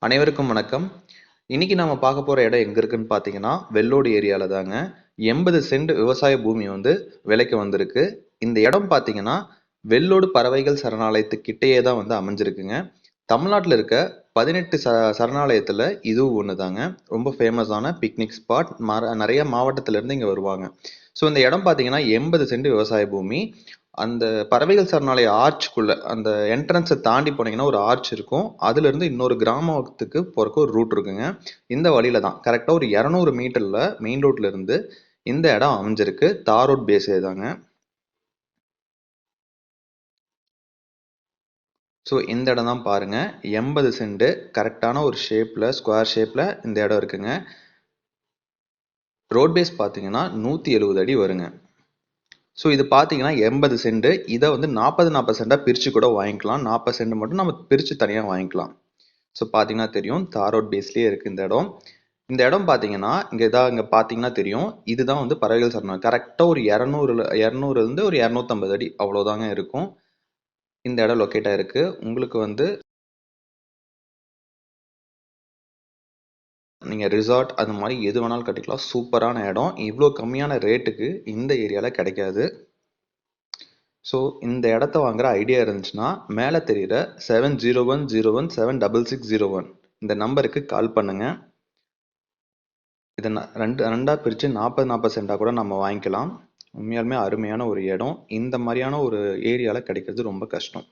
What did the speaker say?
அனைவருக்கும் வணக்கம். இன்னைக்கு நாம பார்க்க போற இடம் எங்க இருக்குன்னு பாத்தீங்கன்னா வெள்ளோடு ஏரியால தாங்க. 80 சென்ட் விவசாய பூமி விலைக்கு வந்திருக்கு. இந்த இடம் பாத்தீங்கன்னா வெள்ளோடு பறவைகள் சரணாலயத்துக்கிட்டேயே தான் அமைஞ்சிருக்குங்க. தமிழ்நாட்டுல இருக்க 18 சரணாலயத்துல இதுவும் ஒண்ணுதாங்க. ரொம்ப ஃபேமஸான பிக்னிக் ஸ்பாட். நிறைய மாவட்டத்துல இருந்து இங்க வருவாங்க. ஸோ இந்த இடம் பாத்தீங்கன்னா 80 சென்ட் விவசாய பூமி. அந்த பறவைகள் சரணாலய ஆர்ச்சுக்குள்ள அந்த என்ட்ரன்ஸை தாண்டி போனீங்கன்னா ஒரு ஆர்ச் இருக்கும். அதுல இருந்து இன்னொரு கிராமத்துக்கு போறக்கு ஒரு ரூட் இருக்குங்க. இந்த வழியில தான் கரெக்டா ஒரு 200 மீட்டர்ல மெயின் ரோட்ல இருந்து இந்த இடம் அமைஞ்சிருக்கு. தார் ரோட் பேஸே தாங்க. ஸோ இந்த இடம் தான் பாருங்க. 80 சென்ட் கரெக்டான ஒரு ஷேப்ல ஸ்கொயர் ஷேப்ல இந்த இடம் இருக்குங்க. ரோட் பேஸ் பாத்தீங்கன்னா 170 அடி வருங்க. ஸோ இது பார்த்தீங்கன்னா 80 சென்ட். இதை 40 சென்டா பிரிச்சு கூட வாங்கிக்கலாம். 40 சென்ட் மட்டும் நம்ம பிரிச்சு தனியாக வாங்கிக்கலாம். ஸோ பார்த்தீங்கன்னா தெரியும், தார் ரோட் பேஸ்லேயே இருக்கு இந்த இடம். இந்த இடம் பார்த்தீங்கன்னா இங்கே பார்த்தீங்கன்னா தெரியும், இதுதான் பறவைகள் சரணாலயம். கரெக்டாக ஒரு 200 ஒரு 250 அடி அவ்வளோதாங்க இருக்கும். இந்த இடம் லொக்கேட் ஆயிருக்கு. உங்களுக்கு நீங்கள் ரிசார்ட் அது மாதிரி எது வேணாலும் கட்டிக்கலாம். சூப்பரான இடம். இவ்வளோ கம்மியான ரேட்டுக்கு இந்த ஏரியாவில் கிடைக்காது. ஸோ இந்த இடத்த வாங்குற ஐடியா இருந்துச்சுன்னா மேலே தெரியுற 7010176601 இந்த நம்பருக்கு கால் பண்ணுங்க. இதை ரெண்டா பிரித்து 40 சென்டா கூட நம்ம வாங்கிக்கலாம். உண்மையாலுமே அருமையான ஒரு இடம். இந்த மாதிரியான ஒரு ஏரியாவில் கிடைக்கிறது ரொம்ப கஷ்டம்.